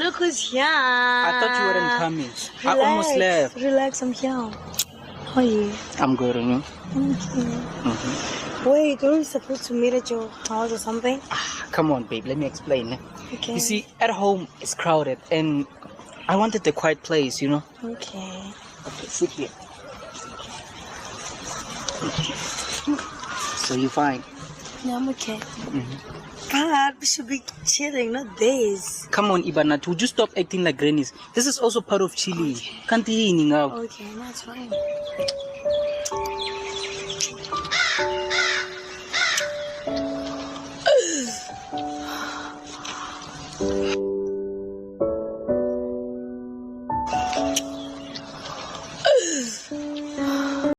look who's here. I thought you weren't coming. I almost left. Relax, I'm here. How are you? I'm good, and you? Wait, were we supposed to meet at your house or something? Come on, babe. Let me explain. Okay. You see, at home it's crowded, and I wanted a quiet place, you know. Okay. Okay, sit here. So you fine? Yeah, I'm okay. But we should be chilling, not this. Come on, Ibanat. Would you stop acting like grannies? This is also part of chilling. Can't you hear now? Okay, that's fine.